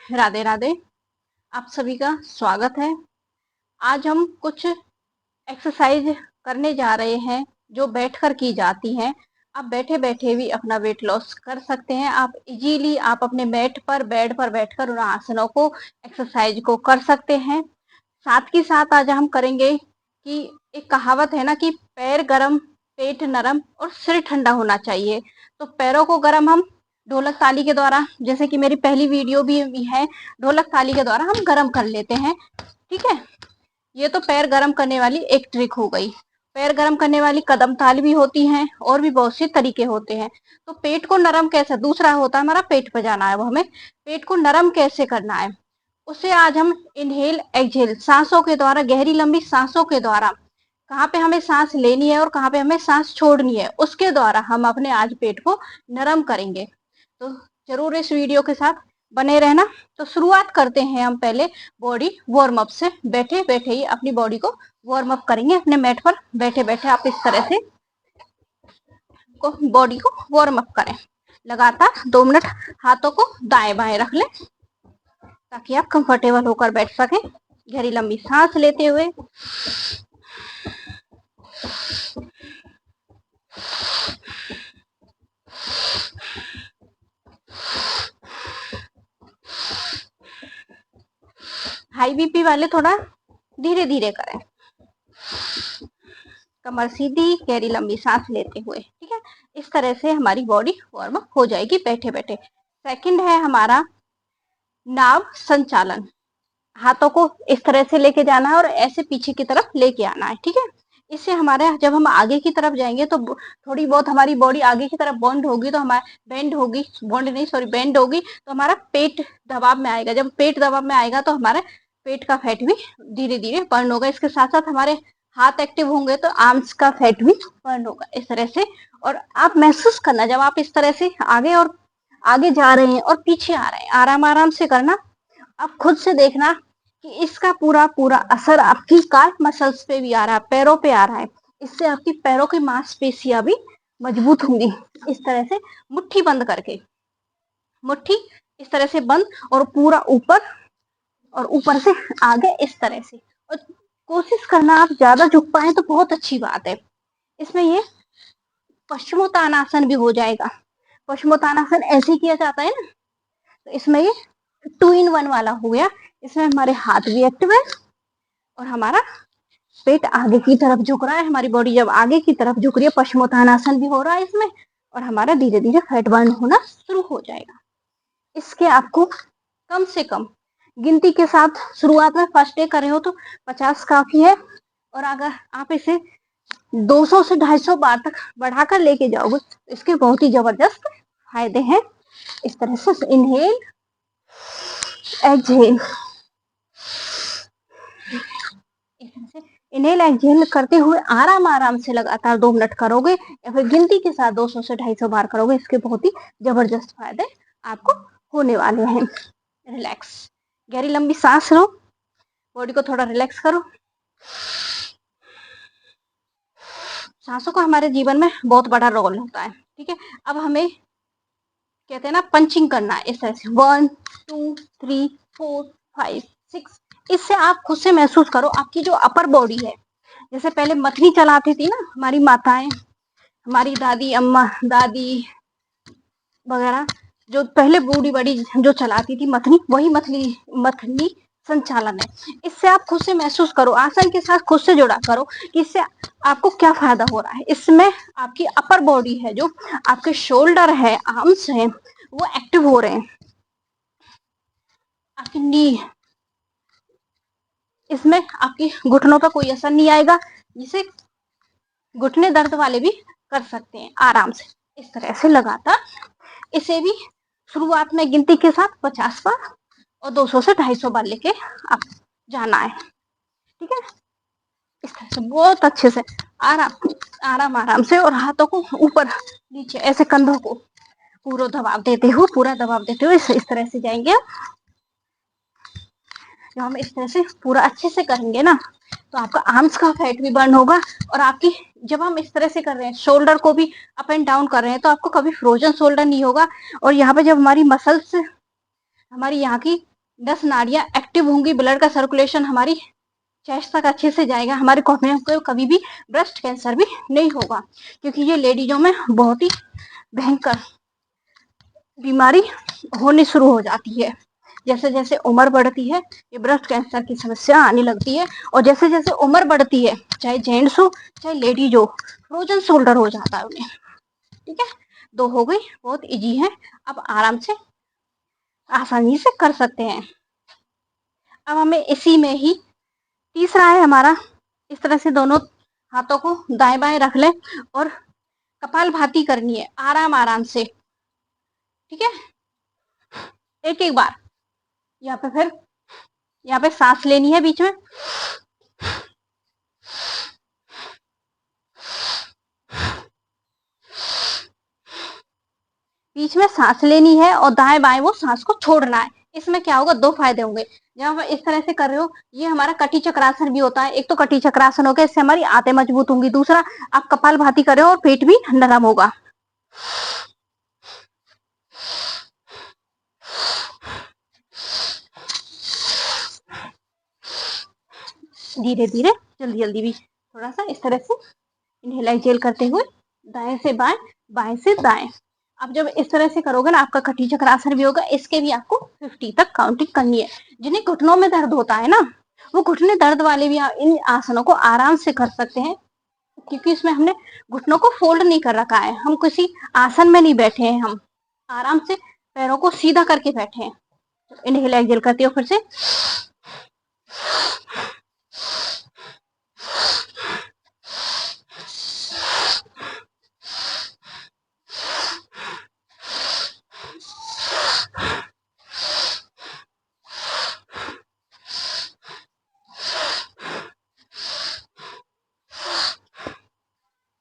राधे राधे। आप सभी का स्वागत है। आज हम कुछ एक्सरसाइज करने जा रहे हैं जो बैठकर की जाती हैं। आप बैठे बैठे भी अपना वेट लॉस कर सकते हैं। आप इजीली आप अपने मैट पर बेड पर बैठकर उन आसनों को एक्सरसाइज को कर सकते हैं। साथ ही साथ आज हम करेंगे कि एक कहावत है ना कि पैर गरम पेट नरम और सिर ठंडा होना चाहिए। तो पैरों को गरम हम ढोलक ताली के द्वारा, जैसे कि मेरी पहली वीडियो भी है, ढोलक ताली के द्वारा हम गरम कर लेते हैं। ठीक है, ये तो पैर गरम करने वाली एक ट्रिक हो गई। पैर गरम करने वाली कदम ताल भी होती हैं और भी बहुत से तरीके होते हैं। तो पेट को नरम कैसे, दूसरा होता है हमारा पेट पे जाना है, वो हमें पेट को नरम कैसे करना है उसे आज हम इनहेल एक्सहेल सांसों के द्वारा, गहरी लंबी सांसों के द्वारा, कहाँ पे हमें सांस लेनी है और कहाँ पे हमें सांस छोड़नी है उसके द्वारा हम अपने आज पेट को नरम करेंगे। तो जरूर इस वीडियो के साथ बने रहना। तो शुरुआत करते हैं हम पहले बॉडी वार्म अप से। बैठे बैठे ही अपनी बॉडी को वार्म अप करेंगे अपने मैट पर बैठे बैठे। आप इस तरह से बॉडी को वार्म अप करें। लगातार 2 मिनट हाथों को दाएं बाएं रख लें ताकि आप कंफर्टेबल होकर बैठ सकें। गहरी लंबी सांस लेते हुए हाई बीपी वाले थोड़ा धीरे धीरे करें। कमर सीधी, गहरी लंबी सांस लेते हुए। ठीक है, इस तरह से हमारी बॉडी वार्म अप हो जाएगी बैठे बैठे। सेकंड है हमारा नाभ संचालन। हाथों को इस तरह से लेके जाना है और ऐसे पीछे की तरफ लेके आना है। ठीक है, इससे हमारे जब हम आगे की तरफ जाएंगे तो थोड़ी बहुत हमारी बॉडी आगे की तरफ बॉन्ड होगी, तो हमारा बेंड होगी, बॉन्ड नहीं सॉरी बेंड होगी, तो हमारा पेट दबाव में आएगा। जब पेट दबाव में आएगा तो हमारे पेट का फैट भी धीरे धीरे बर्न होगा। इसके साथ साथ हमारे हाथ एक्टिव होंगे तो आर्म्स का फैट भी बर्न होगा इस तरह से। और आप महसूस करना जब आप इस तरह से आगे और आगे जा रहे हैं और पीछे आ रहे हैं, आराम आराम से करना। आप खुद से देखना कि इसका पूरा पूरा असर आपकी काफ मसल्स पे भी आ रहा है, पैरों पे आ रहा है। इससे आपकी पैरों की मांसपेशियां भी मजबूत होंगी। इस तरह से मुट्ठी बंद करके, मुट्ठी इस तरह से बंद और पूरा ऊपर और ऊपर से आगे इस तरह से। और कोशिश करना आप ज्यादा झुक पाए तो बहुत अच्छी बात है। इसमें ये पश्चिमोत्तानासन भी हो जाएगा। पश्चिमोत्तानासन ऐसे किया जाता है ना, तो इसमें ये 2 in 1 वाला हो गया। इसमें हमारे हाथ भी एक्टिव है और हमारा पेट आगे की तरफ झुक रहा है। हमारी बॉडी जब आगे की तरफ झुक रही है, पश्चिमोत्तानासन भी हो रहा है इसमें, और हमारा धीरे धीरे फैट बर्न होना शुरू हो जाएगा। इसके आपको कम से कम गिनती के साथ शुरुआत में फर्स्ट डे कर रहे हो तो 50 काफी है। और अगर आप इसे 200 से 250 बार तक बढ़ाकर लेके जाओगे तो इसके बहुत ही जबरदस्त फायदे हैं। इस तरह से इनहेल एक्सहेल, इस तरह से इनहेल एक्सहेल करते हुए आराम आराम से लगातार 2 मिनट करोगे या फिर गिनती के साथ 200 से 250 बार करोगे, इसके बहुत ही जबरदस्त फायदे आपको होने वाले हैं। रिलैक्स, गहरी लंबी सांस लो, बॉडी को थोड़ा रिलैक्स करो। सांसों का हमारे जीवन में बहुत बड़ा रोल होता है। ठीक है, अब हमें कहते हैं ना पंचिंग करना है इस तरह से 1 2 3 4 5 6। इससे आप खुद से महसूस करो आपकी जो अपर बॉडी है, जैसे पहले मथनी चलाती थी ना हमारी माताएं, हमारी दादी अम्मा दादी वगैरह, जो पहले बूढ़ी बड़ी जो चलाती थी मथनी, वही मथनी संचालन है। इससे आप खुद से महसूस करो, आसन के साथ खुद से जुड़ा करो कि इससे आपको क्या फायदा हो रहा है। इसमें आपकी अपर बॉडी है, जो आपके शोल्डर है, आर्म्स है, वो एक्टिव हो रहे हैं। आपकी नी, इसमें आपकी घुटनों पर कोई असर नहीं आएगा, जिसे घुटने दर्द वाले भी कर सकते हैं आराम से। इस तरह से लगातार इसे भी शुरुआत में गिनती के साथ 50 बार और 200 से 250 बार लेके आप जाना है। ठीक है, इस तरह से बहुत अच्छे से आराम आराम से, और हाथों को ऊपर नीचे ऐसे कंधों को पूरा दबाव देते हुए इस तरह से जाएंगे। जब हम इस तरह से पूरा अच्छे से करेंगे ना तो आपका आर्म्स का फैट भी बर्न होगा। और आपकी जब हम इस तरह से कर रहे हैं, शोल्डर को भी अप एंड डाउन कर रहे हैं, तो आपको कभी फ्रोजन शोल्डर नहीं होगा। और यहाँ पे जब हमारी मसल्स, हमारी यहाँ की 10 नाड़ियां एक्टिव होंगी, ब्लड का सर्कुलेशन हमारी चेस्ट तक अच्छे से जाएगा, हमारे को कभी भी ब्रेस्ट कैंसर भी नहीं होगा, क्योंकि ये लेडीजों में बहुत ही भयंकर बीमारी होने शुरू हो जाती है। जैसे जैसे उम्र बढ़ती है ये ब्रेस्ट कैंसर की समस्या आने लगती है, और जैसे जैसे उम्र बढ़ती है, चाहे जेंट्स हो चाहे लेडीज हो, फ्रोजन शोल्डर हो जाता है उन्हें। ठीक है, 2 हो गई, बहुत इजी है, अब आराम से आसानी से कर सकते हैं। अब हमें इसी में ही तीसरा है हमारा, इस तरह से दोनों हाथों को दाएं बाएं रख लें और कपाल भाती करनी है, आराम आराम से। ठीक है, एक एक बार यहाँ पे, फिर यहाँ पे सांस लेनी है बीच में, बीच में सांस लेनी है और दाएं बाएं वो सांस को छोड़ना है। इसमें क्या होगा, 2 फायदे होंगे। जब आप इस तरह से कर रहे हो, ये हमारा कटी चक्रासन भी होता है। एक तो कटी चक्रासन हो गया, इससे हमारी आंतें मजबूत होंगी, दूसरा आप कपाल भाती कर रहे हो और पेट भी नरम होगा। धीरे धीरे, जल्दी जल्दी भी, थोड़ा सा इस तरह से इनहेल एक्सहेल करते हुए दाएं से बाएं, बाएं से दाएं। अब जब इस तरह से करोगे ना, आपका कटी चक्रासन भी होगा। इसके भी आपको 50 तक काउंटिंग करनी है। जिन्हें घुटनों में दर्द होता है ना, वो घुटने दर्द वाले भी इन आसनों को आराम से कर सकते हैं, क्योंकि इसमें हमने घुटनों को फोल्ड नहीं कर रखा है, हम किसी आसन में नहीं बैठे हैं, हम आराम से पैरों को सीधा करके बैठे हैं। इनहेल एक्सहेल करते हो फिर से,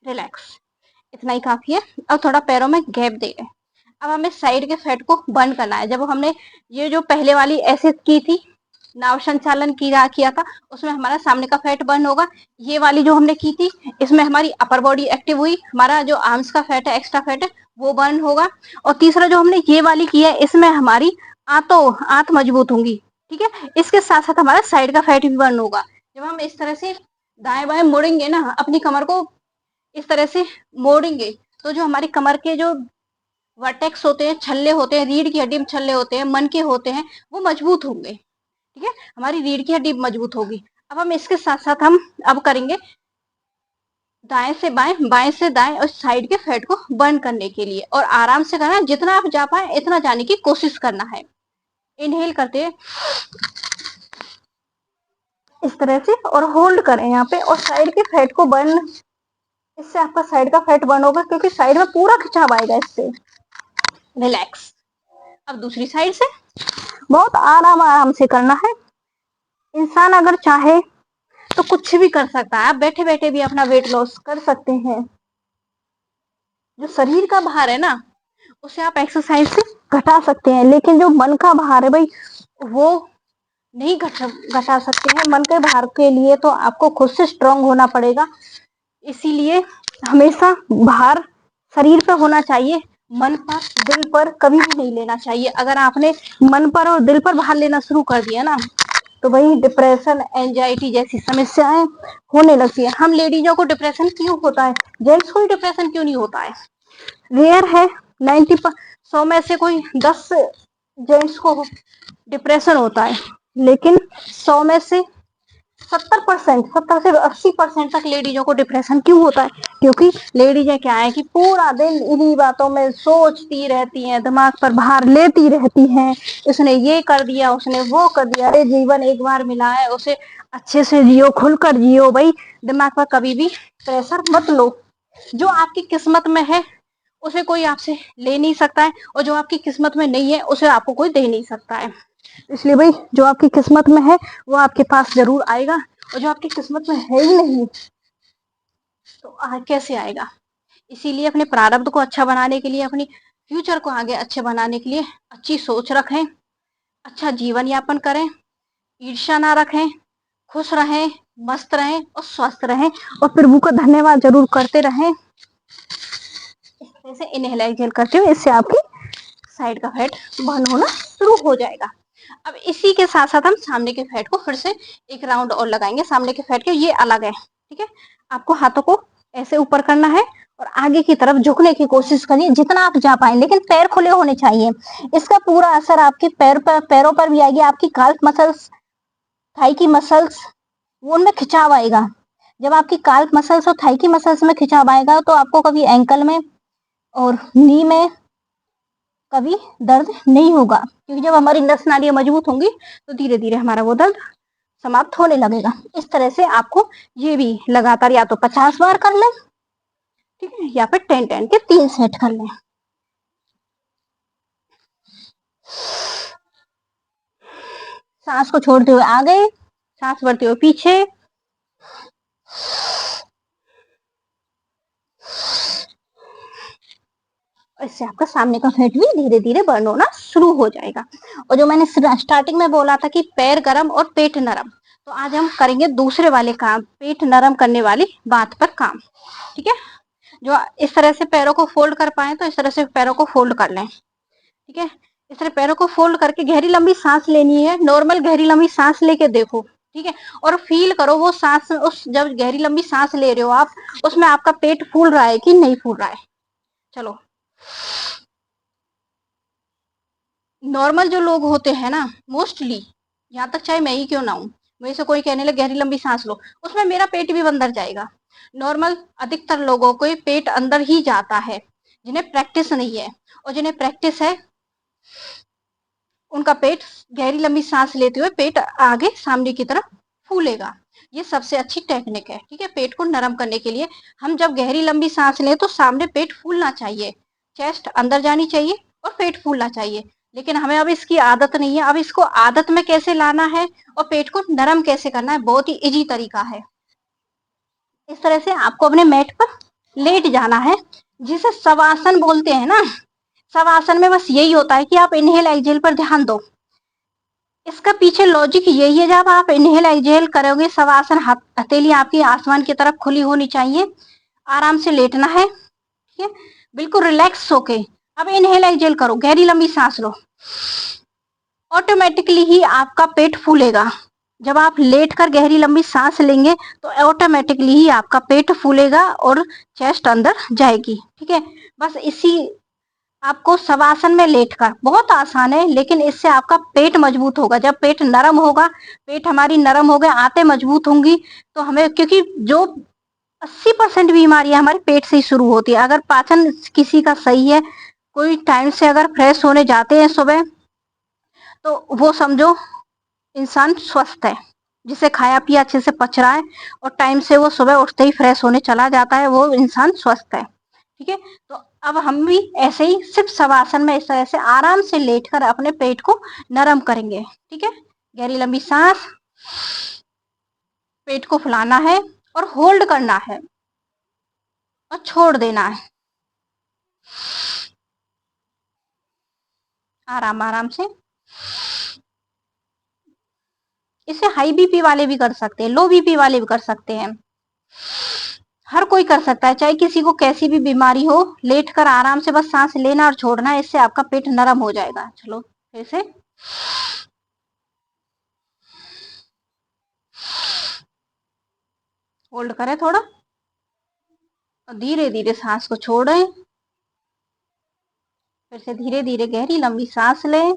रिलैक्स, इतना ही काफी है। अब थोड़ा पैरों में गैप दे रहे हैं। अब हमें साइड के फैट को बंद करना है। जब हमने ये जो पहले वाली ऐसे की थी, नाव संचालन किया था, उसमें हमारा सामने का फैट बर्न होगा। ये वाली जो हमने की थी, इसमें हमारी अपर बॉडी एक्टिव हुई, हमारा जो आर्म्स का फैट है, एक्स्ट्रा फैट है, वो बर्न होगा। और तीसरा जो हमने ये वाली की है, इसमें हमारी आंत मजबूत होंगी। ठीक है, इसके साथ साथ हमारा साइड का फैट भी बर्न होगा। जब हम इस तरह से दाएं बाएं मुड़ेंगे ना, अपनी कमर को इस तरह से मोड़ेंगे, तो जो हमारी कमर के जो वर्टेक्स होते हैं, छल्ले होते हैं, रीढ़ की हड्डी में छल्ले होते हैं, मन के होते हैं, वो मजबूत होंगे। ठीक है, हमारी रीढ़ की हड्डी मजबूत होगी। अब हम इसके साथ साथ हम अब करेंगे दाएं से बाएं, बाएं से दाएं, और साइड के फैट को बर्न करने के लिए। और आराम से करना है, जितना आप जा पाए इतना जाने की कोशिश करना है। इनहेल करते हैं इस तरह से और होल्ड करें यहाँ पे, और साइड के फैट को बर्न, इससे आपका साइड का फैट बर्न होगा, क्योंकि साइड में पूरा खिंचाव आएगा इससे। रिलैक्स। अब दूसरी साइड से बहुत आराम आराम से करना है। इंसान अगर चाहे तो कुछ भी कर सकता है। आप बैठे बैठे भी अपना वेट लॉस कर सकते हैं। जो शरीर का भार है ना, उसे आप एक्सरसाइज से घटा सकते हैं, लेकिन जो मन का भार है भाई, वो नहीं घटा सकते हैं। मन के भार के लिए तो आपको खुद से स्ट्रांग होना पड़ेगा। इसीलिए हमेशा भार शरीर पर होना चाहिए, मन पर, दिल पर कभी भी नहीं लेना चाहिए। अगर आपने मन पर और दिल पर भार लेना शुरू कर दिया ना, तो वही डिप्रेशन, एंजाइटी जैसी समस्याएं होने लगती है। हम लेडीजों को डिप्रेशन क्यों होता है, जेंट्स को डिप्रेशन क्यों नहीं होता है? रेयर है, 100 में से कोई 10 जेंट्स को डिप्रेशन होता है, लेकिन 100 में से 70%, 70 से 80% तक लेडीजों को डिप्रेशन क्यों होता है? क्योंकि लेडीजें क्या है कि पूरा दिन इन्हीं बातों में सोचती रहती हैं, दिमाग पर भार लेती रहती हैं। उसने ये कर दिया, उसने वो कर दिया। अरे जीवन एक बार मिला है, उसे अच्छे से जियो, खुलकर जियो भाई। दिमाग पर कभी भी प्रेशर मत लो। जो आपकी किस्मत में है उसे कोई आपसे ले नहीं सकता है, और जो आपकी किस्मत में नहीं है उसे आपको कोई दे नहीं सकता है। इसलिए भाई, जो आपकी किस्मत में है वो आपके पास जरूर आएगा, और जो आपकी किस्मत में है ही नहीं तो कैसे आएगा? इसीलिए अपने प्रारब्ध को अच्छा बनाने के लिए, अपनी फ्यूचर को आगे अच्छे बनाने के लिए अच्छी सोच रखें, अच्छा जीवन यापन करें, ईर्ष्या ना रखें, खुश रहें, मस्त रहें और स्वस्थ रहें, और प्रभु का धन्यवाद जरूर करते रहें। इस तरह से इनहेल एक्सहेल करते हुए, इससे आपकी साइड का फैट बर्न होना शुरू हो जाएगा। अब इसी के साथ साथ हम सामने के फैट को फिर से एक राउंड और लगाएंगे। सामने के फैट के ये अलग है, ठीक है। आपको हाथों को ऐसे ऊपर करना है और आगे की तरफ झुकने की कोशिश करिए जितना आप जा पाए, लेकिन पैर खुले होने चाहिए। इसका पूरा असर आपके पैरों पर भी आएगी। आपकी काल्फ मसल्स, थाई की मसल्स, वो उनमें खिंचाव आएगा। जब आपकी काल्फ मसल्स और थाई की मसल्स में खिंचाव आएगा तो आपको कभी एंकल में और नी में कभी दर्द नहीं होगा, क्योंकि जब हमारी नस नालियां मजबूत होंगी तो धीरे धीरे हमारा वो दर्द समाप्त होने लगेगा। इस तरह से आपको ये भी लगातार या तो 50 बार कर लें, ठीक है, या फिर 10-10 के 3 सेट कर लें। सांस को छोड़ते हुए आगे, सांस भरते हुए पीछे। इससे आपका सामने का फैट भी धीरे धीरे बर्न होना शुरू हो जाएगा। और जो मैंने स्टार्टिंग में बोला था कि पैर गरम और पेट नरम, तो आज हम करेंगे दूसरे वाले काम, पेट नरम करने वाली बात पर काम, ठीक है। जो इस तरह से पैरों को फोल्ड कर पाए तो इस तरह से पैरों को फोल्ड कर लें, ठीक है। इस तरह पैरों को फोल्ड करके गहरी लंबी सांस लेनी है। नॉर्मल गहरी लंबी सांस लेके देखो, ठीक है, और फील करो वो सांस, उस जब गहरी लंबी सांस ले रहे हो आप, उसमें आपका पेट फूल रहा है कि नहीं फूल रहा है। चलो, नॉर्मल जो लोग होते हैं ना, मोस्टली, यहाँ तक चाहे मैं ही क्यों ना हूं, मेरे से कोई कहने लगे गहरी लंबी सांस लो, उसमें मेरा पेट भी अंदर जाएगा। नॉर्मल अधिकतर लोगों को पेट अंदर ही जाता है, जिन्हें प्रैक्टिस नहीं है। और जिन्हें प्रैक्टिस है उनका पेट गहरी लंबी सांस लेते हुए पेट आगे सामने की तरफ फूलेगा। ये सबसे अच्छी टेक्निक है, ठीक है, पेट को नरम करने के लिए। हम जब गहरी लंबी सांस लें तो सामने पेट फूलना चाहिए, चेस्ट अंदर जानी चाहिए और पेट फूलना चाहिए। लेकिन हमें अब इसकी आदत नहीं है। अब इसको आदत में कैसे लाना है और पेट को नरम कैसे करना है, बहुत ही इजी तरीका है। इस तरह से आपको अपने मैट पर लेट जाना है, जिसे शवासन बोलते हैं ना। शवासन में बस यही होता है कि आप इनहेल एक्सहेल पर ध्यान दो। इसका पीछे लॉजिक यही है, जब आप इनहेल एक्सहेल करोगे, शवासन, हथेली आपकी आसमान की तरफ खुली होनी चाहिए, आराम से लेटना है, ठीक है, बिल्कुल रिलैक्स होके। अब इनहेल एक्सहेल करो, गहरी लंबी सांस लो, ऑटोमेटिकली ही आपका पेट फूलेगा। जब आप लेटकर गहरी लंबी सांस लेंगे तो ऑटोमेटिकली ही आपका पेट फूलेगा और चेस्ट अंदर जाएगी, ठीक है। बस इसी आपको शवासन में लेटकर, बहुत आसान है, लेकिन इससे आपका पेट मजबूत होगा। जब पेट नरम होगा, पेट हमारी नरम हो गए, आंतें मजबूत होंगी, तो हमें, क्योंकि जो 80% बीमारियां हमारे पेट से ही शुरू होती है। अगर पाचन किसी का सही है, कोई टाइम से अगर फ्रेश होने जाते हैं सुबह, तो वो समझो इंसान स्वस्थ है। जिसे खाया पिया अच्छे से पच रहा है और टाइम से वो सुबह उठते ही फ्रेश होने चला जाता है, वो इंसान स्वस्थ है, ठीक है। तो अब हम भी ऐसे ही सिर्फ शवासन में इस तरह से आराम से लेटकर अपने पेट को नरम करेंगे, ठीक है। गहरी लंबी सांस, पेट को फुलाना है और होल्ड करना है और छोड़ देना है, आराम आराम से। इसे हाई बीपी वाले भी कर सकते हैं, लो बीपी वाले भी कर सकते हैं, हर कोई कर सकता है, चाहे किसी को कैसी भी बीमारी हो। लेट कर आराम से बस सांस लेना और छोड़ना, इससे आपका पेट नरम हो जाएगा। चलो फिर से, होल्ड करें थोड़ा और धीरे धीरे सांस को छोड़ें। फिर से धीरे धीरे गहरी लंबी सांस लें।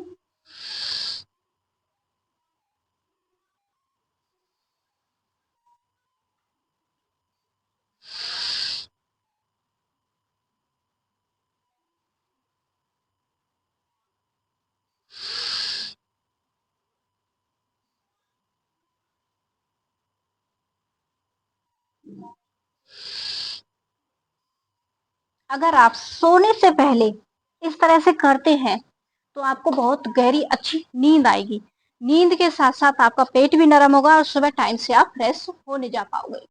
अगर आप सोने से पहले इस तरह से करते हैं तो आपको बहुत गहरी अच्छी नींद आएगी। नींद के साथ साथ आपका पेट भी नरम होगा और सुबह टाइम से आप फ्रेश होने जा पाओगे।